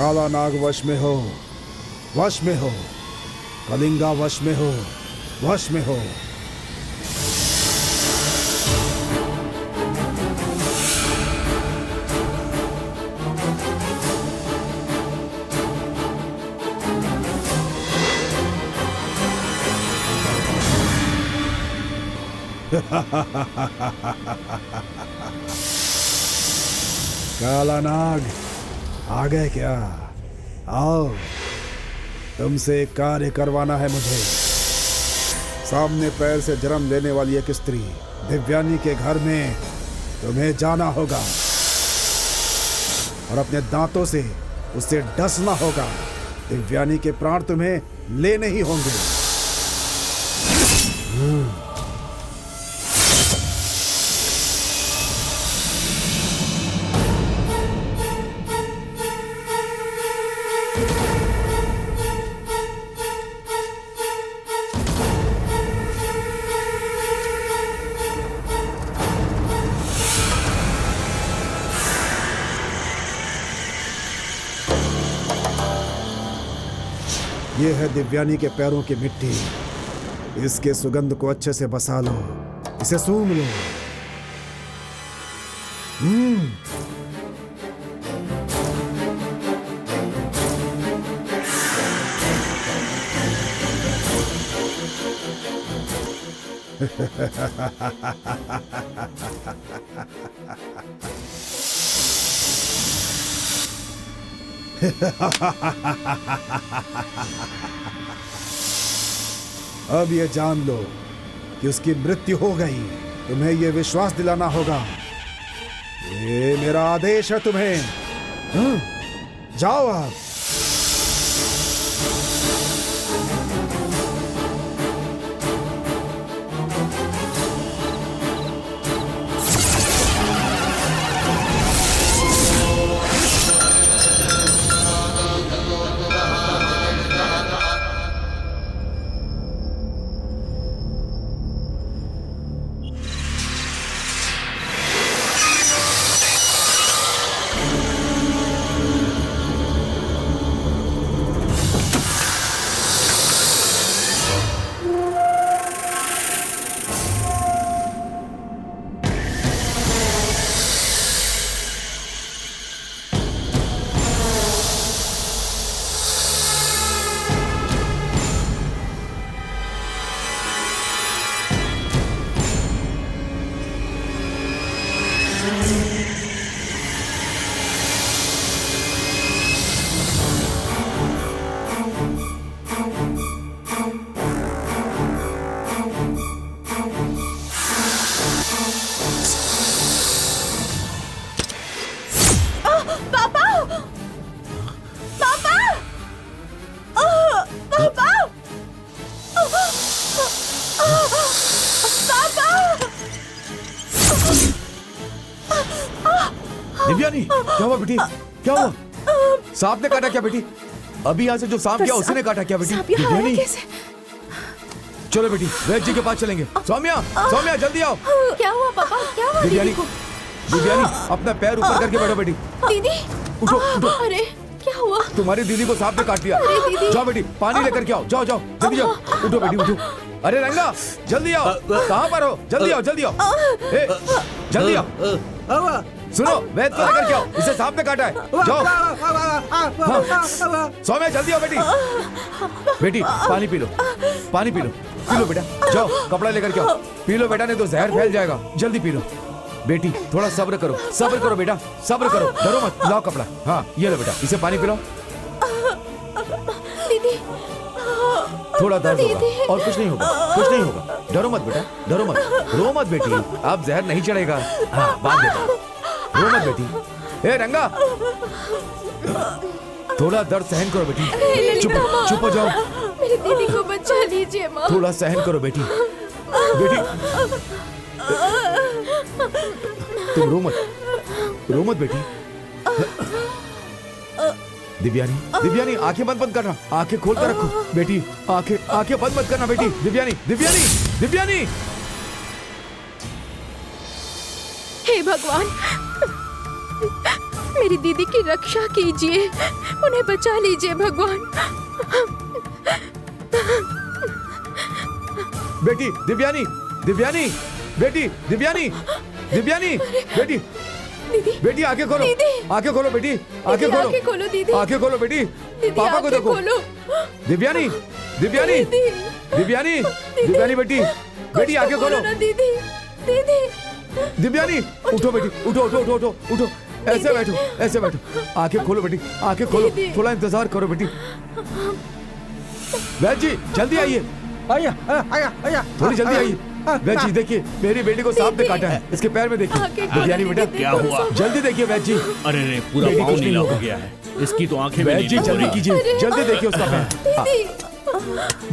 काला नाग वश में हो, वश में हो। कलिंगा वश में हो, वश में हो। काला नाग आ गए क्या? आओ, तुमसे एक कार्य करवाना है मुझे। सामने पैर से जन्म लेने वाली एक स्त्री दिव्यानी के घर में तुम्हें जाना होगा और अपने दांतों से उससे डसना होगा। दिव्यानी के प्राण तुम्हें लेने ही होंगे। ये है दिव्यानी के पैरों की मिट्टी। इसके सुगंध को अच्छे से बसा लो, इसे सूंघ लो। अब ये जान लो कि उसकी मृत्यु हो गई। तुम्हें ये विश्वास दिलाना होगा। ये मेरा आदेश है तुम्हें। जाओ आप। दिव्यानी, क्या हुआ बेटी? क्या हुआ? सांप ने काटा क्या बेटी? अभी यहाँ से जो सांप गया उसी ने काटा क्या बेटी? दिव्यानी, चलो बेटी वैद्य जी के पास चलेंगे। सौम्या, सौम्या जल्दी आओ। क्या हुआ पापा? क्या हुआ दिव्यानी, दीदी को? दिव्यानी अपना पैर ऊपर करके बैठो बेटी। दीदी, उठो उठो। अरे क्या हुआ? तुम्हारी दीदी को सांप ने काट लिया। अरे दीदी। जाओ बेटी पानी लेकर के आओ। जाओ जाओ जल्दी जाओ। उठो बेटी उठो। अरे रंगा जल्दी आओ। कहाँ पर हो? जल्दी आओ जल्दी आओ। जल्दी आओ। सुनो वैद्य को लेकर के आओ, इसे सांप ने काटा है। जाओ। सौम्या जल्दी आओ बेटी। बेटी पानी पी लो, पानी पी लो। पी लो बेटा, जाओ कपड़ा लेकर के आओ। पी लो बेटा, नहीं तो जहर फैल जाएगा। जल्दी पी लो बेटी, थोड़ा सब्र करो बेटा, सब्र करो, डरो मत। लाओ कपड़ा। हाँ ये लो बेटा, इसे पानी पिलाओ। दीदी, थोड़ा दर्द होगा और कुछ नहीं होगा। डरो मत बेटा, डरो मत, रो मत बेटी, अब जहर नहीं चढ़ेगा। हाँ बांध देता, रो मत बेटी। ए रंगा, थोड़ा दर्द सहन करो बेटी। चुप हो जाओ। मेरी दीदी को बचा लीजिए माँ। थोड़ा सहन करो बेटी। बेटी तुम रो मत बेटी। दिव्यानी आंखें बंद करना, आंखें खोल कर रखो बेटी। आंखें बंद मत करना बेटी। दिव्यानी। हे भगवान, मेरी दीदी की रक्षा कीजिए, उन्हें बचा लीजिए भगवान। बेटी दिव्यानी, दिव्यानी, बेटी दिव्यानी, दिव्यानी, बेटी, दीदी, बेटी आंखें खोलो, दीदी। आंखें खोलो बेटी, आंखें दीदी, खोलो, आंखें खोलो दीदी। आंखें खोलो बेटी, दीदी, पापा को आंखें देखो। खोलो। दिव्यानी, दिव्यानी, दीदी, दिव्यानी, दिव्यानी बेटी, बेटी कुछ आंखें तो खोलो। बोलो ना दीदी, दीदी। दिव्यानी उठो बेटी, उठो उठो उठो उठो उठो, ऐसे बैठो, ऐसे बैठो, आंखें खोलो बेटी, आंखें खोलो, दीदी। थोड़ा इंतजार करो बेटी। वैद जी जल्दी आइए, आया आया आया आया थोड़ी जल्दी आइए। वैद जी देखिए, मेरी बेटी को सांप ने दीदी। काटा है, इसके पैर में देखिए। आंखें खोलो दिव्यानी बेटा, दीदी, क्या कौन हुआ? सा- जल्दी देखिए वैद जी, अरे रे पूरा बेटी पाँव कुछ नहीं नीला होगा। हो गया है, इसकी तो आंखें भी वैद जी नीली हो जल्दी रही कीजिए, अरे। जल्दी देखिए उसका पैर। हाँ, दीदी,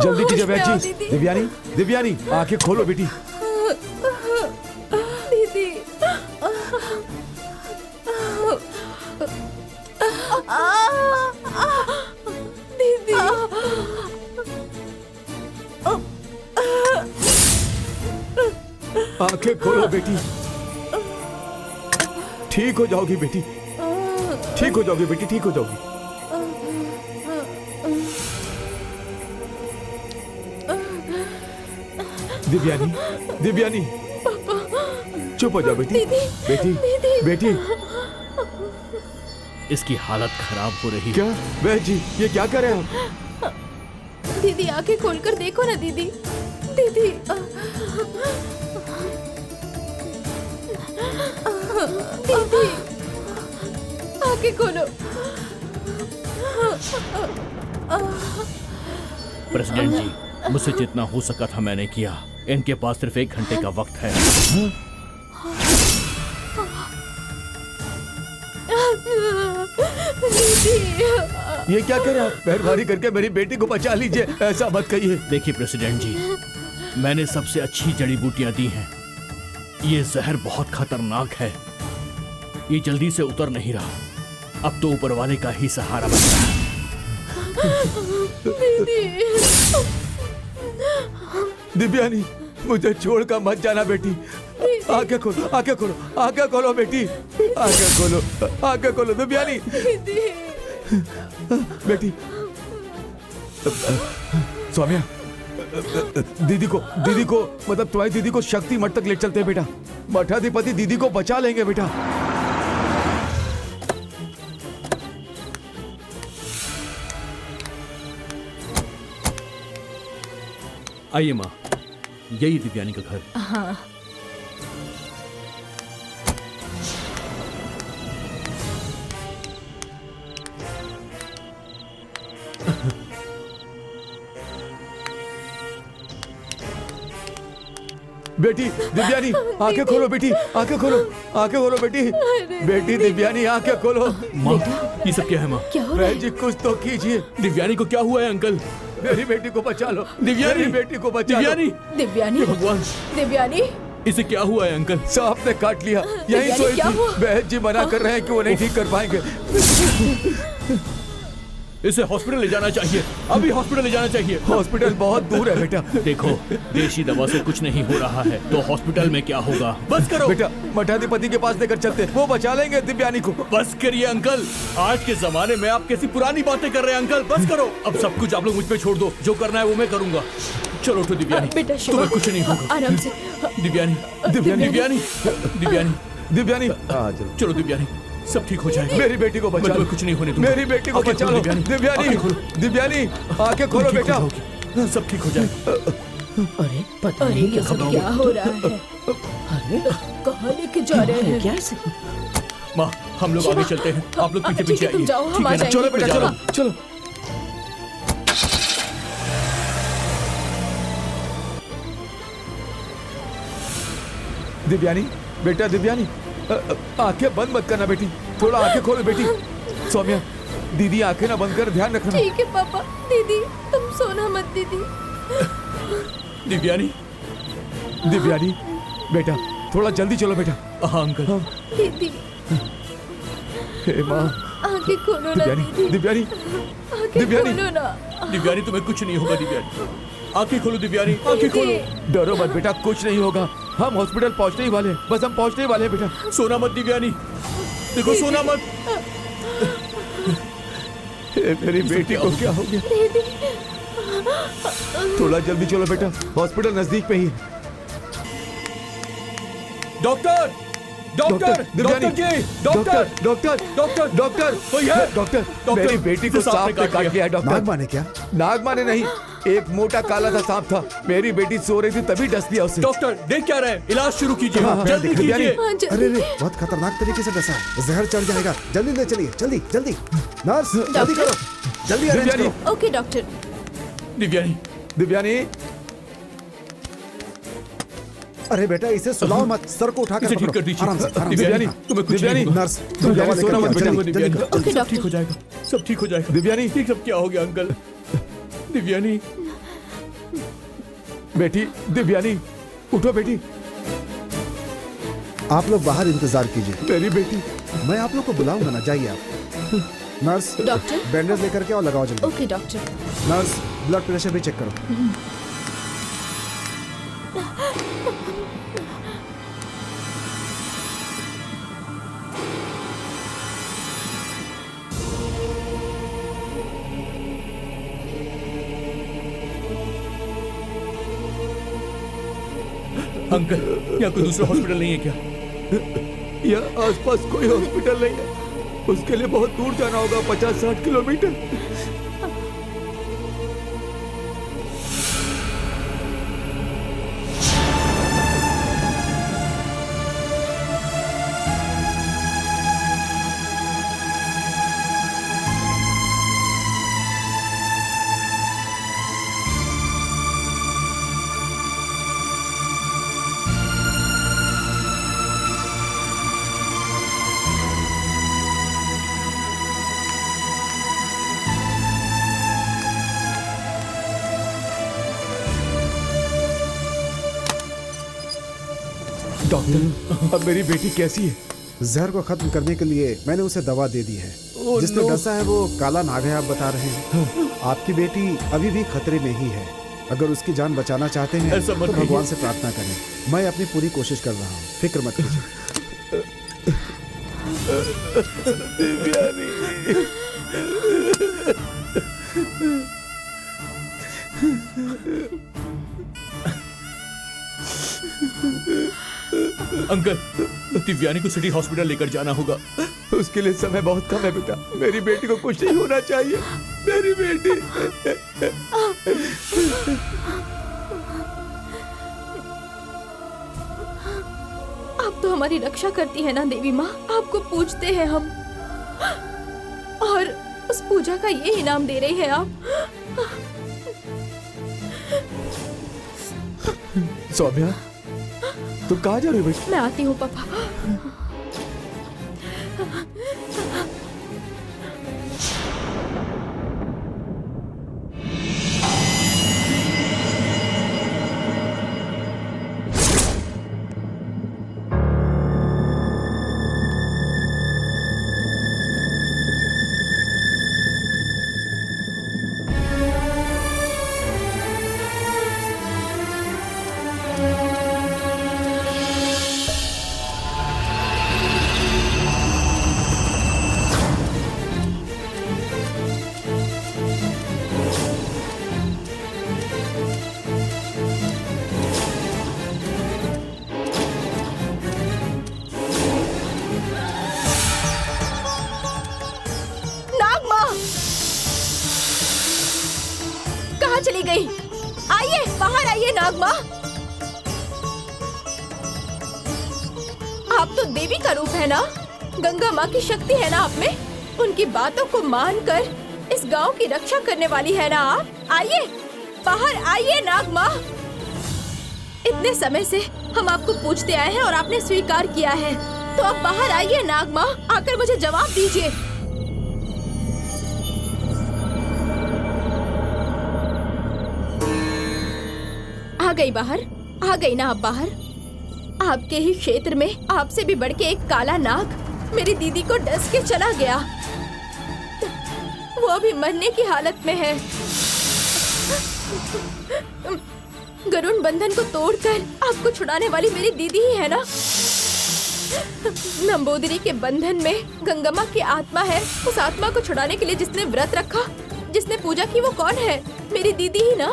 जल्दी कीजिए वैद होश में आओ जी। दीदी। दिव्यानी, दिव्यानी आंखें खोलो बेटी। दीदी। दीदी। आंखें खोलो बेटी, ठीक हो जाओगी बेटी, ठीक हो जाओगी बेटी, ठीक हो जाओगी। दिव्यानी, दिव्यानी, चुप हो जाओ बेटी, बेटी, बेटी। इसकी हालत खराब हो रही है। क्या वैद जी ये क्या कर रहे हैं आप? दीदी आंखें खोलकर देखो ना दीदी, दीदी। दीदी आंखें खोलो। प्रेसिडेंट जी मुझसे जितना हो सका था मैंने किया, इनके पास सिर्फ 1 घंटे का वक्त है। दीदी। ये क्या कर रहे हैं आप? मेहरबानी करके मेरी बेटी को बचा लीजिए, ऐसा मत कहिए। देखिए प्रेसिडेंट जी, मैंने सबसे अच्छी जड़ी बूटियां दी हैं। ये जहर बहुत खतरनाक है, ये जल्दी से उतर नहीं रहा। अब तो ऊपर वाले का ही सहारा बन रहा है। दिव्यानी मुझे छोड़कर मत जाना बेटी। आंखें खोलो, आंखें खोलो, आंखें खोलो बेटी, आंखें खोलो, आंखें खोलो दिव्यानी। बेटी सौम्या, दीदी को मतलब तुम्हारी दीदी को शक्ति मठ तक ले चलते हैं बेटा। मठाधिपति दीदी को बचा लेंगे बेटा। आइए माँ, यही दिव्यानी का घर। हाँ। बेटी दिव्यानी आंखें खोलो बेटी, आंखें खोलो, आंखें खोलो बेटी, बेटी दिव्यानी आंखें खोलो। माँ ये सब क्या है माँ? क्या हो रहा बहन जी कुछ तो कीजिए, दिव्यानी को क्या हुआ है अंकल? मेरी बेटी को बचा लो, दिव्यानी! मेरी बेटी को बचा लो। दिव्यानी, है? दिव्यानी, हे भगवान, दिव्यानी। इसे क्या हुआ है अंकल? सांप ने काट लिया, यही दिव्यानी, सोई क्या थी। हुआ? बहन जी मना कर रहे हैं कि वो नहीं ठीक कर पाएंगे। इसे हॉस्पिटल ले जाना चाहिए, अभी हॉस्पिटल ले जाना चाहिए। हॉस्पिटल बहुत दूर है बेटा। देखो देशी दवा से कुछ नहीं हो रहा है तो हॉस्पिटल में क्या होगा? बस करो, बेटा मठाधिपति के पास लेकर चलते, वो बचा लेंगे दिव्यानी को। बस करिए अंकल। आज के जमाने में आप कैसी पुरानी बातें कर रहे हैं अंकल? बस करो, अब सब कुछ आप लोग मुझ पे छोड़ दो, जो करना है वो मैं करूंगा। चलो उठो दिव्यानी, बेटा शिवा, तुम्हें कुछ नहीं होगा। आराम से। दिव्यानी, दिव्यानी, दिव्यानी, दिव्यानी, दिव्यानी, चलो दिव्यानी, सब ठीक हो जाएगा। मेरी बेटी को बचा मैं लो, तुम्हें कुछ नहीं होने दूंगा। मेरी बेटी को आंखें बचा खोलो, लो। दिव्यानी, आंखें खोलो, दिव्यानी आंखें खोलो ठीक हो बेटा। जाओगी, सब ठीक हो जाएगा। अरे पता अरे नहीं ये सब क्या हो रहा है? अरे कहाँ लेके जा रहे हैं? कैसे? माँ हम लोग आगे चलते हैं, आप लोग पीछे ठीक है, पीछे तुम आइए। जाओ, हम ठीक आ है ना? जाएंगे। चलो बेटा, मैं जा चलो रहा हूँ। चलो। दिव्यानी, बेटा दिव्यानी, आंखें बंद मत करना बेटी, थोड़ा आंखें खोलो बेटी। सौम्या, दीदी आंखें ना बंद कर, ध्यान रखना। ठीक है पापा। दीदी तुम सोना मत दीदी। दिव्यानी, दिव्यानी, बेटा थोड़ा जल्दी चलो बेटा। हाँ अंकल। दीदी हे माँ, आंखें खोलो ना दिव्यानी, दीदी, दिव्यानी, आंखें दिव्यानी। खोलो ना। दिव्यानी तुम्हें कुछ नहीं होगा। दिव्यानी आंखें खोलो, दिव्यानी आंखें खोलो। दीदी, डरो मत बेटा, कुछ नहीं होगा। हम हॉस्पिटल पहुंचने ही वाले हैं, बस हम पहुंचने ही वाले हैं बेटा। सोना मत दिव्यानी, देखो सोना मत। मेरी बेटी को क्या हो गया? थोड़ा जल्दी चलो बेटा, हॉस्पिटल नजदीक पे ही है। डॉक्टर डॉक्टर दिव्यानी, डॉक्टर जी, डॉक्टर डॉक्टर डॉक्टर डॉक्टर कोई है? डॉक्टर, डॉक्टर, मेरी बेटी को इसे सांप सांप ने ने काट लिया है डॉक्टर। नागमा ने क्या? नागमा ने नहीं, एक मोटा काला सा सांप था। मेरी बेटी सो रही थी तभी डस दिया उसे। डॉक्टर देख क्या रहे हैं, इलाज शुरू कीजिए, हाँ, जल्दी दिख- दिव्यानी। कीजिए। हाँ, जल्दी। अरे रे, बहुत खतरनाक तरीके से डसा है, जहर चढ़ जाएगा। जल्दी ले चलिए, जल्दी जल्दी। नर्स जल्दी करो, जल्दी अरेंज दिव्यानी। करो। Okay doctor. दिव्यानी दिव्यानी, अरे बेटा इसे सुलाओ मत, सर को उठाकर इसे ठीक पकड़ो। कर दीजिए। आराम से, आराम से। दिव्यानी, हाँ। तुम्हें कुछ दिव्यानी, नहीं हुआ। नर्स तुम दवा दिव्यानी, लेकर सोना आओ, मत बेटा। जल्दी जल्दी दिव्यानी, करो। ओके, सब डॉक्टर। ठीक हो जाएगा, सब ठीक हो जाएगा। दिव्यानी, ठीक, सब क्या हो गया अंकल? दिव्यानी, बेटी दिव्यानी, उठो बेटी। आप लोग बाहर इंतजार कीजिए, मेरी बेटी। मैं आप लोग को बुलाऊंगा ना, जाइए आप। Nurse doctor. बैंडेज लेकर के और लगाओ जल्दी। Okay doctor. Nurse blood pressure भी चेक करो। अंकल यहाँ कोई दूसरा हॉस्पिटल नहीं है क्या? यहाँ आसपास कोई हॉस्पिटल नहीं है, उसके लिए बहुत दूर जाना होगा, 50-60 किलोमीटर। डॉक्टर, अब मेरी बेटी कैसी है? जहर को खत्म करने के लिए मैंने उसे दवा दे दी है। जिसने no! डसा है वो काला नाग है, आप बता रहे हैं। आपकी बेटी अभी भी खतरे में ही है। अगर उसकी जान बचाना चाहते हैं ऐसा मत तो कहिए। भगवान से प्रार्थना करें। मैं अपनी पूरी कोशिश कर रहा हूँ, फिक्र मत कीजिए। अंकल दिव्यानी को सिटी हॉस्पिटल लेकर जाना होगा। उसके लिए समय बहुत कम है बेटा। मेरी बेटी को कुछ नहीं होना चाहिए। मेरी बेटी। आप तो हमारी रक्षा करती है ना देवी माँ, आपको पूजते हैं हम, और उस पूजा का ये इनाम दे रही है आप। सौम्या, तुम कहाँ जा रही हो बेटी? मैं आती हूँ पापा। चली गई? आइए, बाहर आइए नागमा। आप तो देवी का रूप है ना? गंगा माँ की शक्ति है ना आप में? उनकी बातों को मानकर इस गांव की रक्षा करने वाली है ना आप? आइए, बाहर आइए नागमा। इतने समय से हम आपको पूछते आए हैं और आपने स्वीकार किया है, तो अब बाहर आइए नागमा, आकर मुझे जवाब दीजिए। आ गई बाहर? आ गई ना आप बाहर? आपके ही क्षेत्र में आपसे भी बढ़ के एक काला नाग मेरी दीदी को डस के चला गया। वो अभी मरने की हालत में है। गरुण बंधन को तोड़कर आपको छुड़ाने वाली मेरी दीदी ही है ना? नंबूदिरी के बंधन में गंगम्मा की आत्मा है। उस आत्मा को छुड़ाने के लिए जिसने व्रत रखा, जिसने पूजा की, वो कौन है? मेरी दीदी ही ना।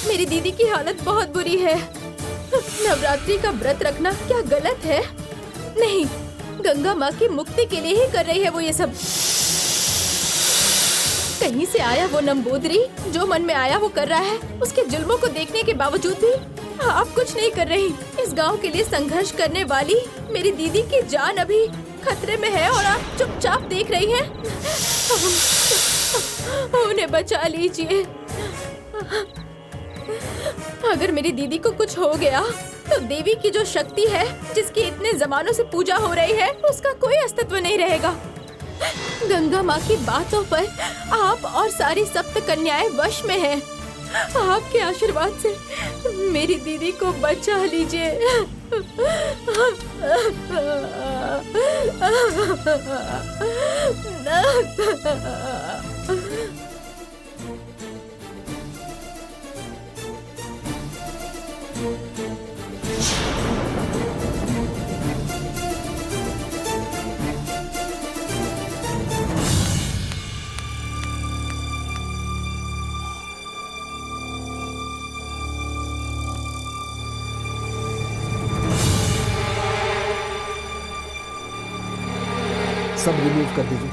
मेरी दीदी की हालत बहुत बुरी है। नवरात्रि का व्रत रखना क्या गलत है? नहीं, गंगा माँ की मुक्ति के लिए ही कर रही है वो ये सब। कहीं से आया वो नंबूदिरी, जो मन में आया वो कर रहा है। उसके जुल्मों को देखने के बावजूद भी आप कुछ नहीं कर रही। इस गांव के लिए संघर्ष करने वाली मेरी दीदी की जान अभी खतरे में है और आप चुपचाप देख रही हैं। उन्हें बचा लीजिए। अगर मेरी दीदी को कुछ हो गया तो देवी की जो शक्ति है, जिसकी इतने जमानों से पूजा हो रही है, उसका कोई अस्तित्व नहीं रहेगा। गंगा माँ की बातों पर आप और सारी सप्त कन्याएं वश में हैं। आपके आशीर्वाद से मेरी दीदी को बचा लीजिए। सब रिमूव कर दीजिए।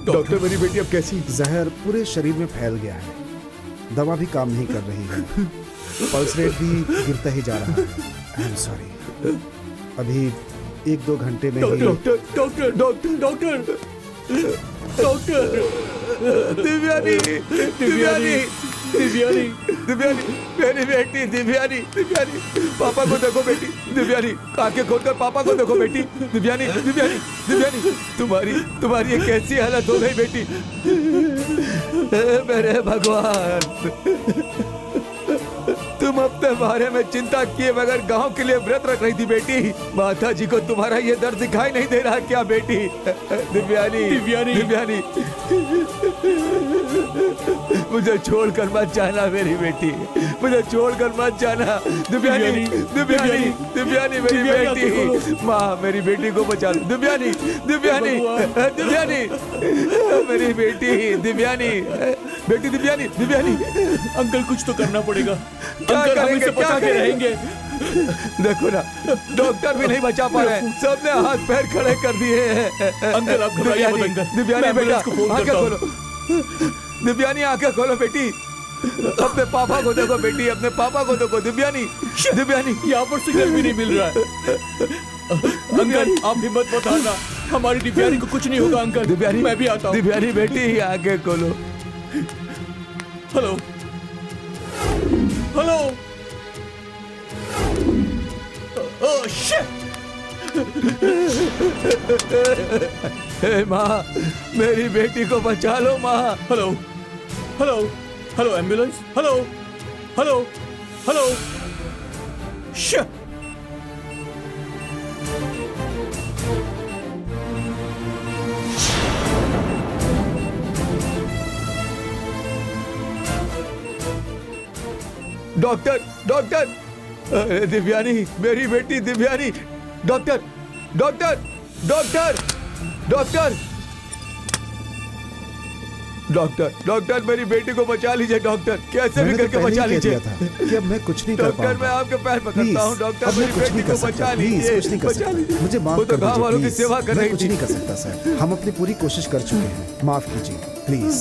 डॉक्टर मेरी बेटी अब कैसी? जहर पूरे शरीर में फैल गया है। दवा भी काम नहीं कर रही है। पल्स रेट भी गिरता ही जा रहा है। I am sorry. अभी 1-2 घंटे में ही दिव्यानी, दिव्यानी, दिव्यानी, दिव्यानी, मेरी बेटी दिव्यानी, दिव्यानी, पापा को देखो बेटी, दिव्यानी, आंखें खोलकर पापा को देखो बेटी, दिव्यानी, दिव्यानी, दिव्यानी, तुम्हारी ये कैसी हालत हो गई बेटी? मेरे भगवान, तुम अपने बारे में चिंता किए बगैर गांव के लिए व्रत रख रही थी बेटी। माता जी को तुम्हारा ये दर्द दिखाई नहीं दे रहा क्या बेटी? दिव्यानी, दिव्यानी, दिव्यानी, मुझे छोड़कर मत जाना मेरी बेटी, मुझे छोड़कर मत जाना। दिव्यानी, दिव्यानी, दिव्यानी, मेरी बेटी, माँ मेरी बेटी को बचा लो। दिव्यानी, दिव्यानी, दिव्यानी, मेरी बेटी दिव्यानी, बेटी दिव्यानी, दिव्यानी। अंकल कुछ तो करना पड़ेगा। क्या अंकल हम करेंगे, इसे क्या बचा के करेंगे? रहेंगे। देखो ना, डॉक्टर भी नहीं बचा पा रहे हैं, सबने हाथ पैर खड़े कर दिए हैं। अंकल आप घबराइए मत अंकल, दिव्यानी मैं बेटा एम्बुलेंस को फोन आंखें करता हूं। खोलो, दिव्यानी आंखें खोलो बेटी, अपने पापा को देखो बेटी, अपने पापा को देखो। दिव्यानी, दिव्यानी, यहाँ पर सिग्नल भी नहीं मिल रहा है। अंकल आप हिम्मत मत हारना, हमारी दिव्यानी को कुछ नहीं होगा अंकल। दिव्यानी, मैं भी आता हूँ। दिव्यानी बेटी आंखें खोलो। Hello, hello, oh shit! हे माँ, मेरी बेटी को बचा लो माँ। Hello, hello, hello ambulance, hello, hello, hello, shit! Doctor, doctor, अरे दिव्यानी, मेरी बेटी Divyani, doctor, doctor, doctor, doctor, doctor, doctor, मेरी बेटी को बचा लीजिए डॉक्टर, कैसे भी करके बचा लीजिए। कि अब मैं कुछ नहीं कर डॉक्टर, पाऊंगा। मैं आपके पैर पकड़ता हूँ डॉक्टर, अब मैं मेरी कुछ बेटी नहीं को कर सकता। बचा प्लीज लीजिए, कुछ नहीं कर बचा सकता। लीजिए। मुझे माफ वो तो कर गाँव वालों की दीजिए सेवा कर मैं रही कुछ थी। नहीं कर सकता सर। हम अपनी पूरी कोशिश कर चुके हैं। माफ कीजिए प्लीज।